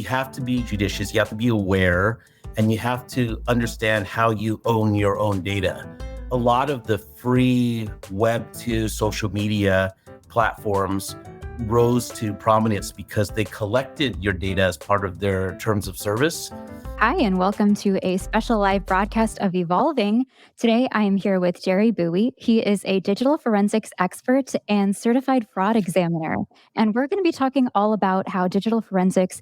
you have to be judicious, you have to be aware, and you have to understand how you own your own data. A lot of the free Web 2 social media platforms rose to prominence because they collected your data as part of their terms of service. Hi, and welcome to a special live broadcast of Evolving. Today, I am here with Jerry Bui. He is a digital forensics expert and certified fraud examiner. And we're going to be talking all about how digital forensics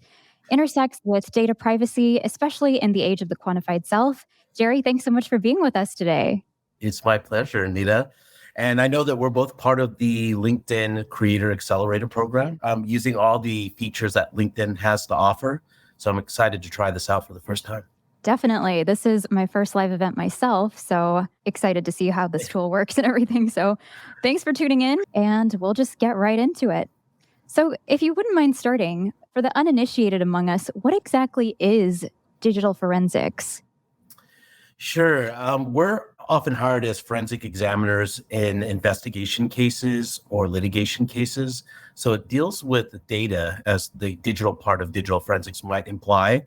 intersects with data privacy, especially in the age of the quantified self. Jerry, thanks so much for being with us today. It's my pleasure, Anita. And I know that we're both part of the LinkedIn Creator Accelerator program. I'm using all the features that LinkedIn has to offer. So I'm excited to try this out for the first time. Definitely. This is my first live event myself, so excited to see how this tool works and everything. So thanks for tuning in, and we'll just get right into it. So if you wouldn't mind starting, for the uninitiated among us, what exactly is digital forensics? Sure. We're often hired as forensic examiners in investigation cases or litigation cases. So it deals with data as the digital part of digital forensics might imply.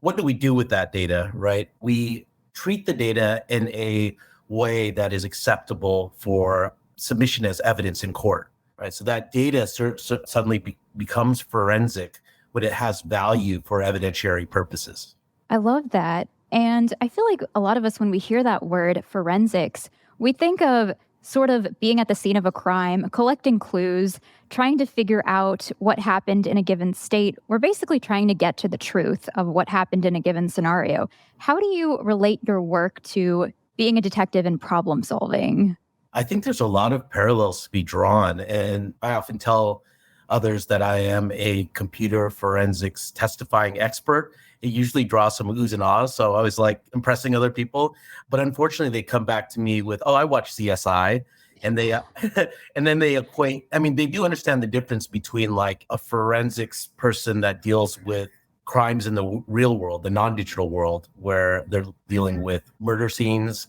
What do we do with that data, right? We treat the data in a way that is acceptable for submission as evidence in court, right? So that data suddenly becomes forensic when it has value for evidentiary purposes. I love that. And I feel like a lot of us, when we hear that word forensics, we think of sort of being at the scene of a crime, collecting clues, trying to figure out what happened in a given state. We're basically trying to get to the truth of what happened in a given scenario. How do you relate your work to being a detective and problem solving? I think there's a lot of parallels to be drawn. And I often tell others that I am a computer forensics testifying expert. It usually draws some oohs and ahs. So I was like impressing other people. But unfortunately, they come back to me with, oh, I watch CSI. And they and then they equate. I mean, they do understand the difference between like a forensics person that deals with crimes in the real world, the non-digital world, where they're dealing with murder scenes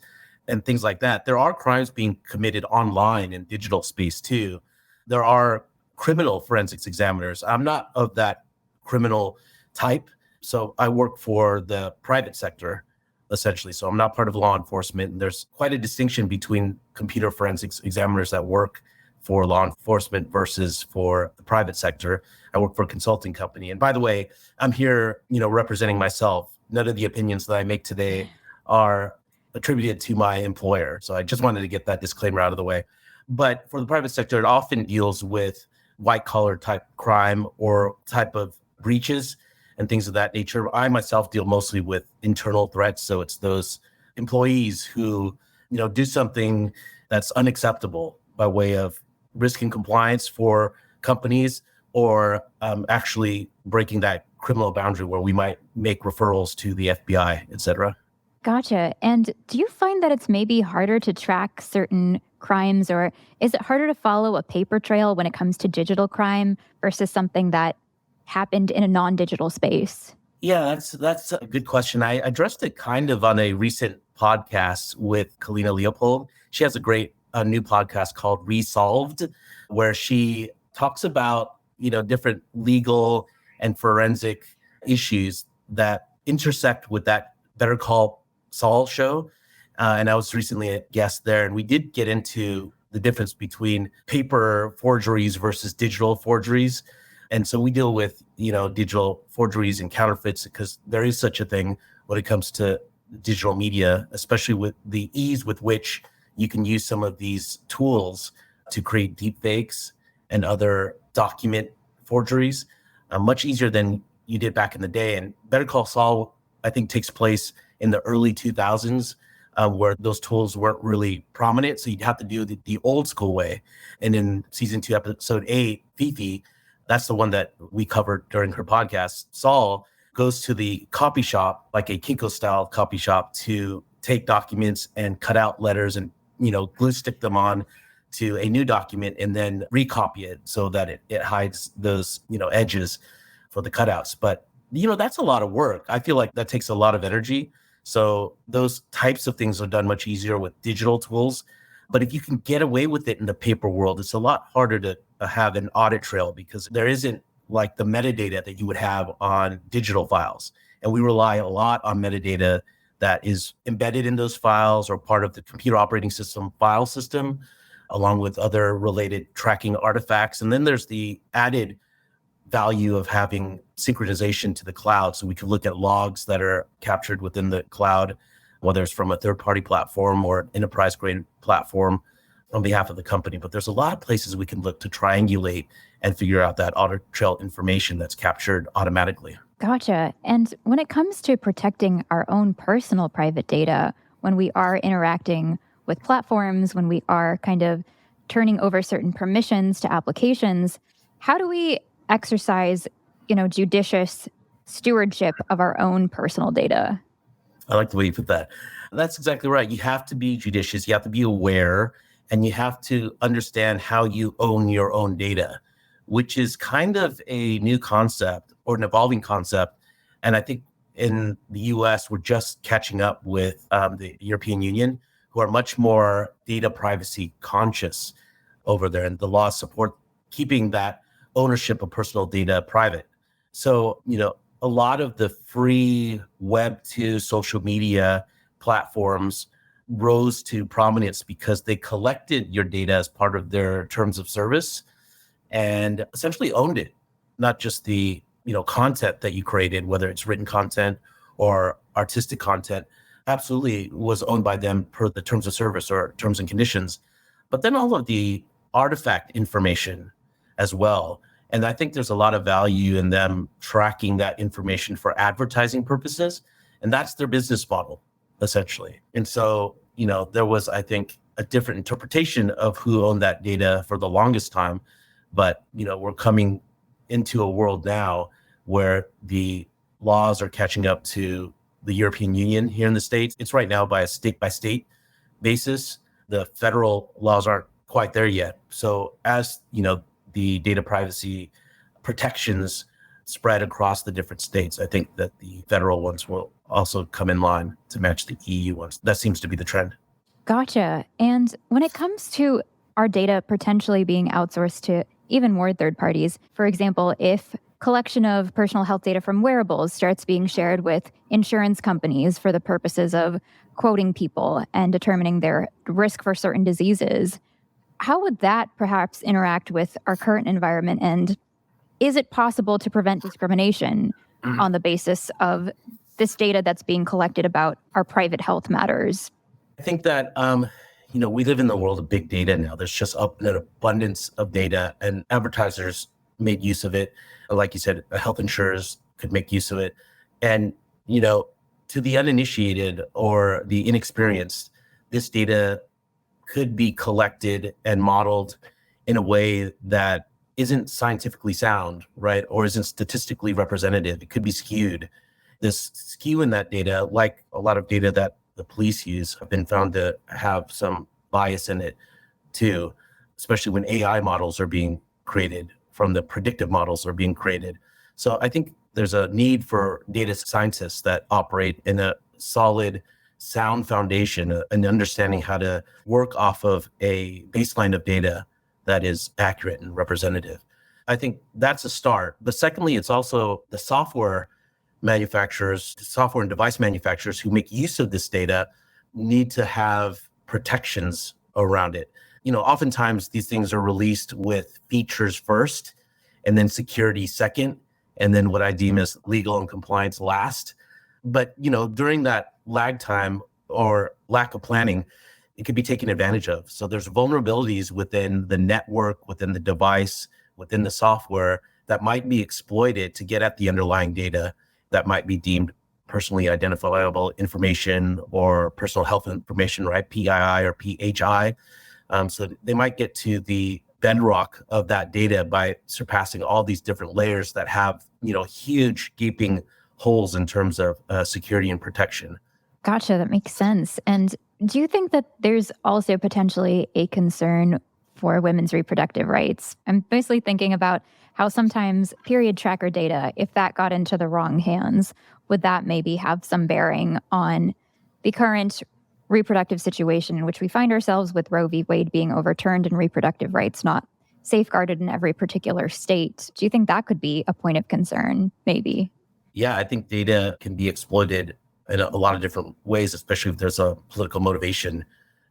and things like that. There are crimes being committed online in digital space too. There are criminal forensics examiners. I'm not of that criminal type. So I work for the private sector, essentially. So I'm not part of law enforcement. And there's quite a distinction between computer forensics examiners that work for law enforcement versus for the private sector. I work for a consulting company. And by the way, I'm here, representing myself. None of the opinions that I make today are attributed to my employer. So I just wanted to get that disclaimer out of the way. But for the private sector, it often deals with white collar type crime or type of breaches and things of that nature. I myself deal mostly with internal threats. So it's those employees who, do something that's unacceptable by way of risk and compliance for companies or actually breaking that criminal boundary where we might make referrals to the FBI, et cetera. Gotcha. And do you find that it's maybe harder to track certain crimes, or is it harder to follow a paper trail when it comes to digital crime versus something that happened in a non-digital space? Yeah, that's a good question. I addressed it kind of on a recent podcast with Kalina Leopold. She has a great new podcast called Resolved, where she talks about, different legal and forensic issues that intersect with that Better Call Saul show. And I was recently a guest there, and we did get into the difference between paper forgeries versus digital forgeries. And so we deal with, digital forgeries and counterfeits because there is such a thing when it comes to digital media, especially with the ease with which you can use some of these tools to create deep fakes and other document forgeries, much easier than you did back in the day. And Better Call Saul, I think, takes place in the early 2000s, where those tools weren't really prominent. So you'd have to do the old school way. And in season 2, episode 8, Fifi, that's the one that we covered during her podcast. Saul goes to the copy shop, like a Kinko style copy shop, to take documents and cut out letters and, glue stick them on to a new document and then recopy it so that it hides those, edges for the cutouts. But, that's a lot of work. I feel like that takes a lot of energy. So those types of things are done much easier with digital tools. But if you can get away with it in the paper world, it's a lot harder to have an audit trail because there isn't like the metadata that you would have on digital files. And we rely a lot on metadata that is embedded in those files or part of the computer operating system file system, along with other related tracking artifacts. And then there's the added value of having synchronization to the cloud. So we can look at logs that are captured within the cloud, whether it's from a third-party platform or an enterprise-grade platform on behalf of the company. But there's a lot of places we can look to triangulate and figure out that audit trail information that's captured automatically. Gotcha. And when it comes to protecting our own personal private data, when we are interacting with platforms, when we are kind of turning over certain permissions to applications, how do we exercise, judicious stewardship of our own personal data? I like the way you put that. That's exactly right. You have to be judicious, you have to be aware, and you have to understand how you own your own data, which is kind of a new concept or an evolving concept. And I think in the US, we're just catching up with the European Union, who are much more data privacy conscious over there. And the laws support keeping that ownership of personal data private. So, a lot of the free Web2 social media platforms rose to prominence because they collected your data as part of their terms of service and essentially owned it, not just the content that you created, whether it's written content or artistic content, absolutely was owned by them per the terms of service or terms and conditions. But then all of the artifact information as well. And I think there's a lot of value in them tracking that information for advertising purposes. And that's their business model, essentially. And so, there was, I think, a different interpretation of who owned that data for the longest time. But, we're coming into a world now where the laws are catching up to the European Union here in the States. It's right now by a state by state basis. The federal laws aren't quite there yet. So as, the data privacy protections spread across the different states, I think that the federal ones will also come in line to match the EU ones. That seems to be the trend. Gotcha. And when it comes to our data potentially being outsourced to even more third parties, for example, if collection of personal health data from wearables starts being shared with insurance companies for the purposes of quoting people and determining their risk for certain diseases, how would that perhaps interact with our current environment? And is it possible to prevent discrimination on the basis of this data that's being collected about our private health matters? I think that, we live in the world of big data now. There's just an abundance of data, and advertisers made use of it. Like you said, health insurers could make use of it. And, to the uninitiated or the inexperienced, this data could be collected and modeled in a way that isn't scientifically sound, right? Or isn't statistically representative. It could be skewed. This skew in that data, like a lot of data that the police use, have been found to have some bias in it too, especially when AI models are being created, from the predictive models are being created. So I think there's a need for data scientists that operate in a solid, sound foundation, and understanding how to work off of a baseline of data that is accurate and representative. I think that's a start. But secondly, it's also the software manufacturers, software and device manufacturers who make use of this data need to have protections around it. Oftentimes these things are released with features first, and then security second, and then what I deem as legal and compliance last. But, during that lag time or lack of planning, it could be taken advantage of. So there's vulnerabilities within the network, within the device, within the software that might be exploited to get at the underlying data that might be deemed personally identifiable information or personal health information, right? PII or PHI. So they might get to the bedrock of that data by surpassing all these different layers that have, huge gaping holes in terms of security and protection. Gotcha. That makes sense. And do you think that there's also potentially a concern for women's reproductive rights? I'm mostly thinking about how sometimes period tracker data, if that got into the wrong hands, would that maybe have some bearing on the current reproductive situation in which we find ourselves, with Roe v. Wade being overturned and reproductive rights not safeguarded in every particular state. Do you think that could be a point of concern, maybe? Yeah, I think data can be exploited in a lot of different ways, especially if there's a political motivation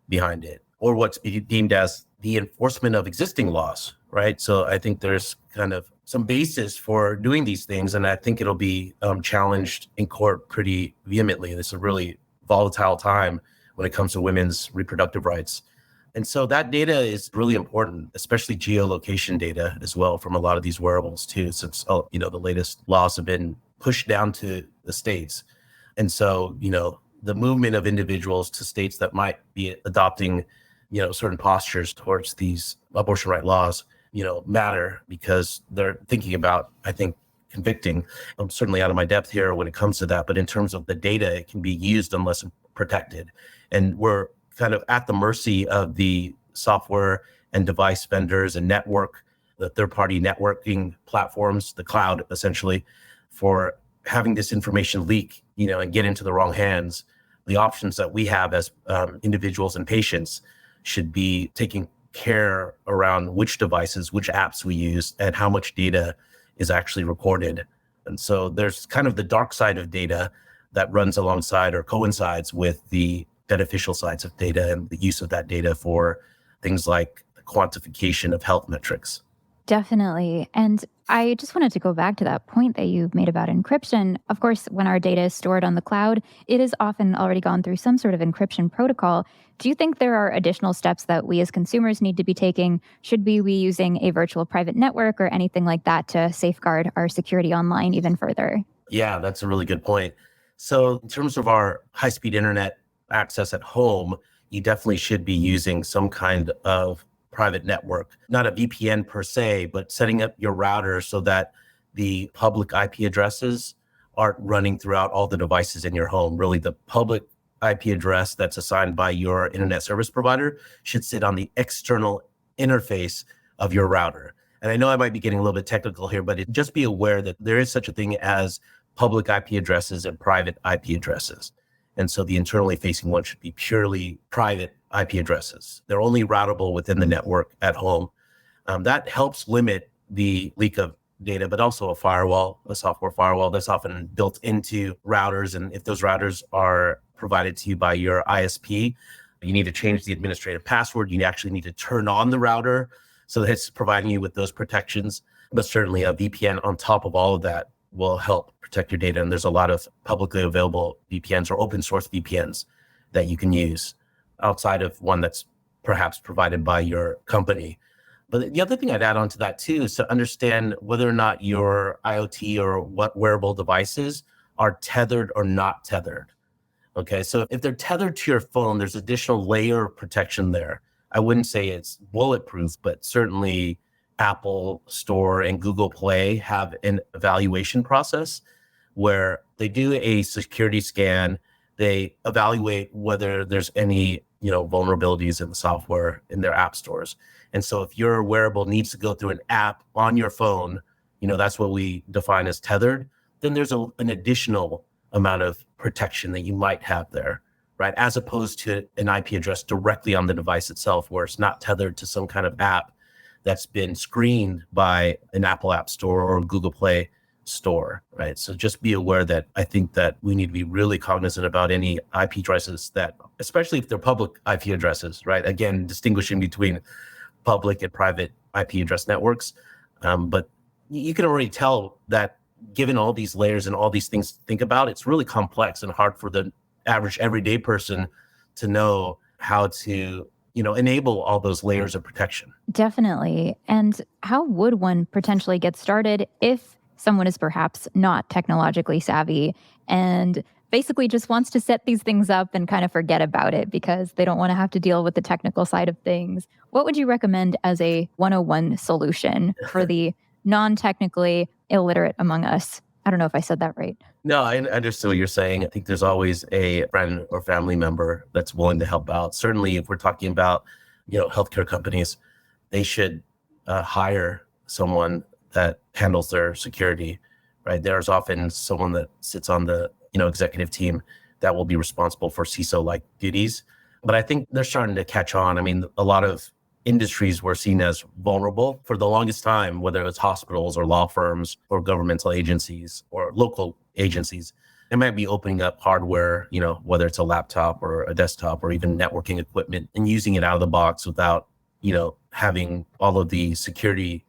behind it, or what's deemed as the enforcement of existing laws, right? So I think there's kind of some basis for doing these things, and I think it'll be challenged in court pretty vehemently. This is a really volatile time when it comes to women's reproductive rights. And so that data is really important, especially geolocation data as well from a lot of these wearables too, since the latest laws have been pushed down to the states. And so, the movement of individuals to states that might be adopting, certain postures towards these abortion right laws, matter because they're thinking about, I think, convicting. I'm certainly out of my depth here when it comes to that, but in terms of the data, it can be used unless protected. And we're kind of at the mercy of the software and device vendors and the third-party networking platforms, the cloud, essentially, for having this information leak, and get into the wrong hands. The options that we have as individuals and patients should be taking care around which devices, which apps we use, and how much data is actually recorded. And so there's kind of the dark side of data that runs alongside or coincides with the beneficial sides of data and the use of that data for things like the quantification of health metrics. Definitely. And I just wanted to go back to that point that you made about encryption. Of course, when our data is stored on the cloud, it is often already gone through some sort of encryption protocol. Do you think there are additional steps that we as consumers need to be taking? Should we be using a virtual private network or anything like that to safeguard our security online even further? Yeah, that's a really good point. So in terms of our high-speed internet access at home, you definitely should be using some kind of private network, not a VPN per se, but setting up your router so that the public IP addresses aren't running throughout all the devices in your home. Really, the public IP address that's assigned by your internet service provider should sit on the external interface of your router. And I know I might be getting a little bit technical here, but just be aware that there is such a thing as public IP addresses and private IP addresses. And so the internally facing one should be purely private IP addresses. They're only routable within the network at home. That helps limit the leak of data, but also a software firewall that's often built into routers. And if those routers are provided to you by your ISP, you need to change the administrative password. You actually need to turn on the router so that it's providing you with those protections. But certainly a VPN on top of all of that will help protect your data. And there's a lot of publicly available VPNs or open source VPNs that you can use outside of one that's perhaps provided by your company. But the other thing I'd add on to that too is to understand whether or not your IoT or what wearable devices are tethered or not tethered. Okay, so if they're tethered to your phone, there's additional layer of protection there. I wouldn't say it's bulletproof, but certainly Apple Store and Google Play have an evaluation process where they do a security scan. They evaluate whether there's any, vulnerabilities in the software in their app stores. And so if your wearable needs to go through an app on your phone, that's what we define as tethered, then there's an additional amount of protection that you might have there, right? As opposed to an IP address directly on the device itself, where it's not tethered to some kind of app that's been screened by an Apple App Store or Google Play store, right? So just be aware that I think that we need to be really cognizant about any IP addresses that, especially if they're public IP addresses, right? Again, distinguishing between public and private IP address networks. But you can already tell that given all these layers and all these things to think about, it's really complex and hard for the average everyday person to know how to enable all those layers of protection. Definitely. And how would one potentially get started if someone is perhaps not technologically savvy and basically just wants to set these things up and kind of forget about it because they don't want to have to deal with the technical side of things? What would you recommend as a 101 solution for the non-technically illiterate among us? I don't know if I said that right. No, I understand what you're saying. I think there's always a friend or family member that's willing to help out. Certainly, if we're talking about, healthcare companies, they should hire someone that handles their security, right? There's often someone that sits on the, executive team that will be responsible for CISO-like duties. But I think they're starting to catch on. I mean, a lot of industries were seen as vulnerable for the longest time, whether it's hospitals or law firms or governmental agencies or local agencies. They might be opening up hardware, whether it's a laptop or a desktop or even networking equipment, and using it out of the box without, having all of the security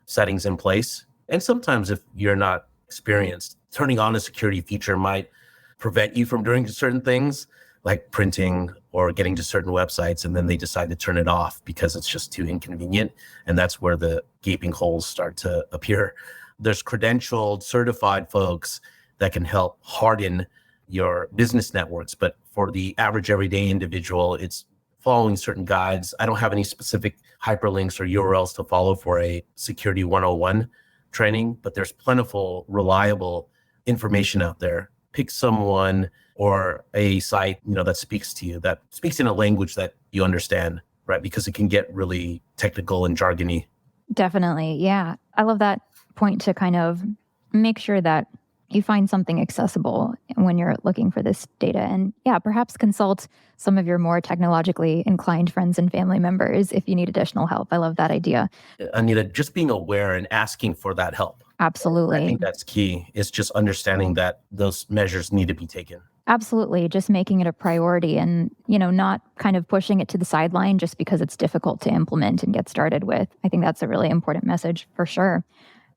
settings in place. And sometimes if you're not experienced, turning on a security feature might prevent you from doing certain things like printing or getting to certain websites, and then they decide to turn it off because it's just too inconvenient. And that's where the gaping holes start to appear. There's credentialed, certified folks that can help harden your business networks. But for the average everyday individual, it's following certain guides. I don't have any specific hyperlinks or URLs to follow for a security 101 training, but there's plentiful, reliable information out there. Pick someone or a site, that speaks to you, that speaks in a language that you understand, right? Because it can get really technical and jargony. Definitely. Yeah. I love that point to kind of make sure that you find something accessible when you're looking for this data. And yeah, perhaps consult some of your more technologically inclined friends and family members if you need additional help. I love that idea. Anita, just being aware and asking for that help. Absolutely. I think that's key. It's just understanding that those measures need to be taken. Absolutely. Just making it a priority and, not kind of pushing it to the sideline just because it's difficult to implement and get started with. I think that's a really important message for sure.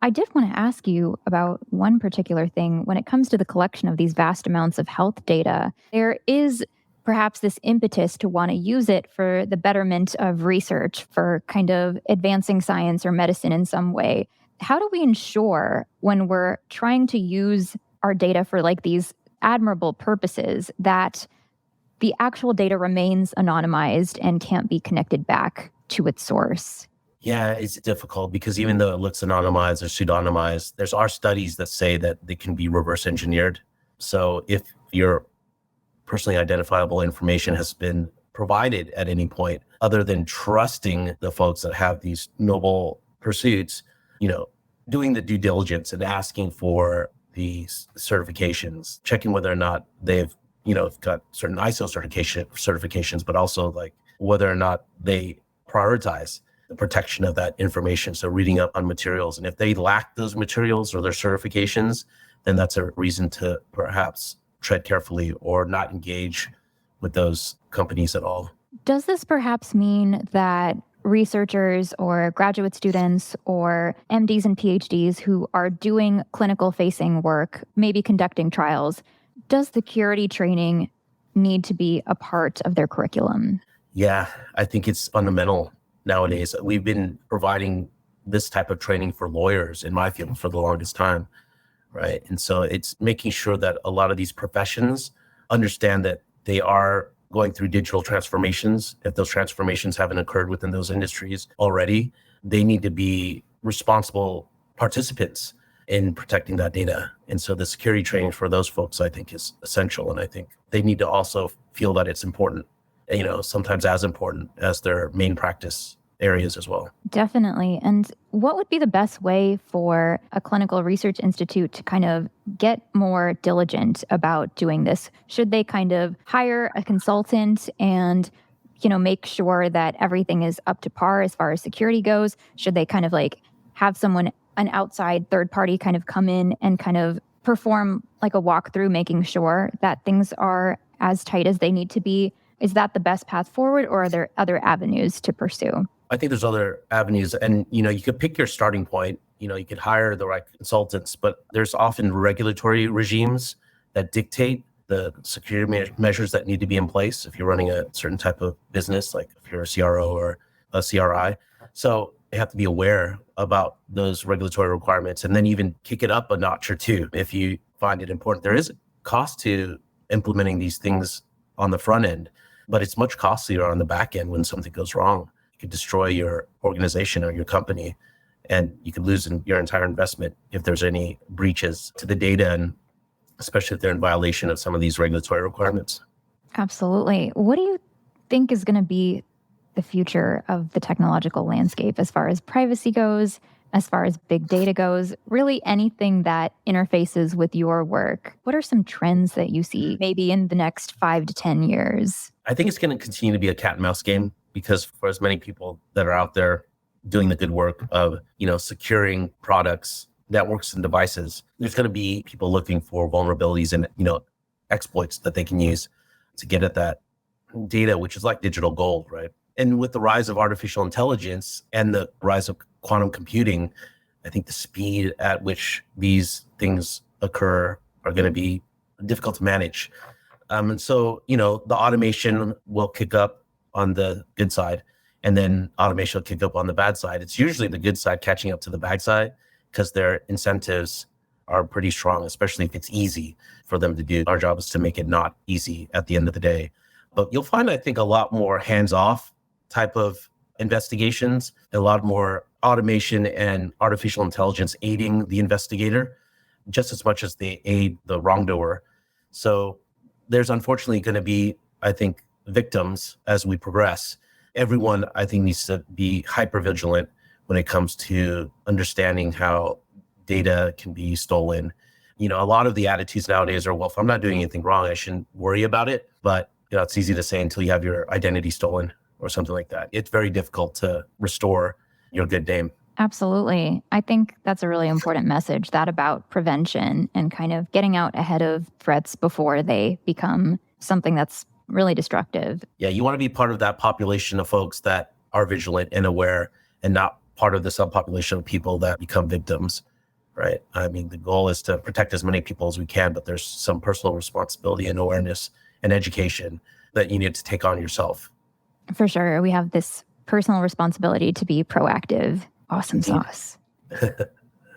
I did want to ask you about one particular thing. When it comes to the collection of these vast amounts of health data, there is perhaps this impetus to want to use it for the betterment of research, for kind of advancing science or medicine in some way. How do we ensure when we're trying to use our data for like these admirable purposes that the actual data remains anonymized and can't be connected back to its source? Yeah, it's difficult because even though it looks anonymized or pseudonymized, there's are studies that say that they can be reverse engineered. So if your personally identifiable information has been provided at any point, other than trusting the folks that have these noble pursuits, doing the due diligence and asking for these certifications, checking whether or not they've, got certain ISO certifications, but also like whether or not they prioritize the protection of that information. So reading up on materials. And if they lack those materials or their certifications, then that's a reason to perhaps tread carefully or not engage with those companies at all. Does this perhaps mean that researchers or graduate students or MDs and PhDs who are doing clinical facing work, maybe conducting trials, does security training need to be a part of their curriculum? Yeah, I think it's fundamental nowadays. We've been providing this type of training for lawyers in my field for the longest time, right? And so it's making sure that a lot of these professions understand that they are going through digital transformations. If those transformations haven't occurred within those industries already, they need to be responsible participants in protecting that data. And so the security training for those folks, I think, is essential. And I think they need to also feel that it's important, sometimes as important as their main practice areas as well. Definitely. And what would be the best way for a clinical research institute to kind of get more diligent about doing this? Should they kind of hire a consultant and, make sure that everything is up to par as far as security goes? Should they kind of like have someone, an outside third party kind of come in and kind of perform like a walkthrough, making sure that things are as tight as they need to be? Is that the best path forward, or are there other avenues to pursue? I think there's other avenues, and you could pick your starting point. You could hire the right consultants, but there's often regulatory regimes that dictate the security measures that need to be in place if you're running a certain type of business, like if you're a CRO or a CRI. So you have to be aware about those regulatory requirements, and then even kick it up a notch or two if you find it important. There is a cost to implementing these things on the front end, but it's much costlier on the back end when something goes wrong. You could destroy your organization or your company, and you could lose your entire investment if there's any breaches to the data, and especially if they're in violation of some of these regulatory requirements. Absolutely. What do you think is going to be the future of the technological landscape as far as privacy goes, as far as big data goes, really anything that interfaces with your work? What are some trends that you see maybe in the next 5 to 10 years? I think it's going to continue to be a cat and mouse game because for as many people that are out there doing the good work of, securing products, networks, and devices, there's going to be people looking for vulnerabilities and, exploits that they can use to get at that data, which is like digital gold, right? And with the rise of artificial intelligence and the rise of quantum computing, I think the speed at which these things occur are going to be difficult to manage. And so, the automation will kick up on the good side, and then automation will kick up on the bad side. It's usually the good side catching up to the bad side because their incentives are pretty strong, especially if it's easy for them to do. Our job is to make it not easy at the end of the day. But you'll find, I think, a lot more hands-off type of investigations, a lot more automation and artificial intelligence aiding the investigator just as much as they aid the wrongdoer. So there's unfortunately going to be, I think, victims as we progress. Everyone, I think, needs to be hyper-vigilant when it comes to understanding how data can be stolen. A lot of the attitudes nowadays are, well, if I'm not doing anything wrong, I shouldn't worry about it. But it's easy to say until you have your identity stolen or something like that. It's very difficult to restore your good name. Absolutely. I think that's a really important message, that about prevention and kind of getting out ahead of threats before they become something that's really destructive. Yeah, you want to be part of that population of folks that are vigilant and aware, and not part of the subpopulation of people that become victims, right? I mean, the goal is to protect as many people as we can, but there's some personal responsibility and awareness and education that you need to take on yourself. For sure. We have this personal responsibility to be proactive. Awesome sauce.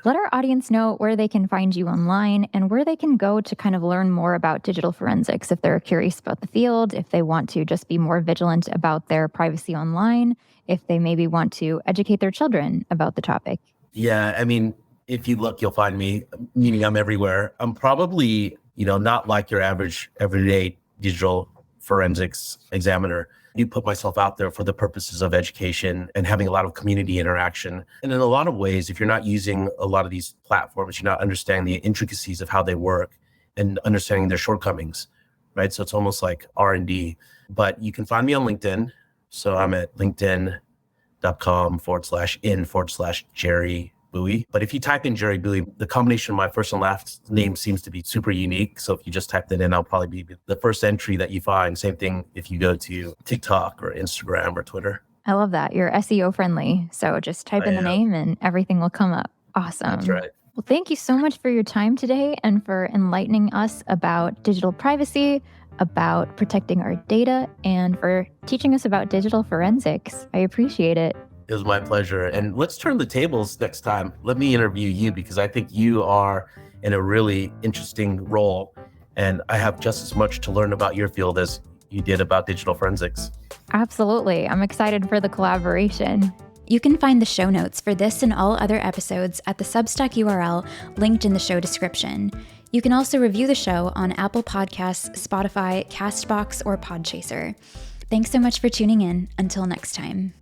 Let our audience know where they can find you online and where they can go to kind of learn more about digital forensics if they're curious about the field, if they want to just be more vigilant about their privacy online, if they maybe want to educate their children about the topic. Yeah, I mean, if you look, you'll find me, meaning I'm everywhere. I'm probably, not like your average everyday digital forensics examiner. I do put myself out there for the purposes of education and having a lot of community interaction. And in a lot of ways, if you're not using a lot of these platforms, you're not understanding the intricacies of how they work and understanding their shortcomings, right? So it's almost like R&D. But you can find me on LinkedIn. So I'm at linkedin.com/in/Jerry Bui. But if you type in Jerry Bui, the combination of my first and last name seems to be super unique. So if you just type that in, I'll probably be the first entry that you find. Same thing if you go to TikTok or Instagram or Twitter. I love that. You're SEO friendly. So just type in the name and everything will come up. Awesome. That's right. Well, thank you so much for your time today and for enlightening us about digital privacy, about protecting our data, and for teaching us about digital forensics. I appreciate it. It was my pleasure. And let's turn the tables next time. Let me interview you because I think you are in a really interesting role. And I have just as much to learn about your field as you did about digital forensics. Absolutely. I'm excited for the collaboration. You can find the show notes for this and all other episodes at the Substack URL linked in the show description. You can also review the show on Apple Podcasts, Spotify, Castbox, or Podchaser. Thanks so much for tuning in. Until next time.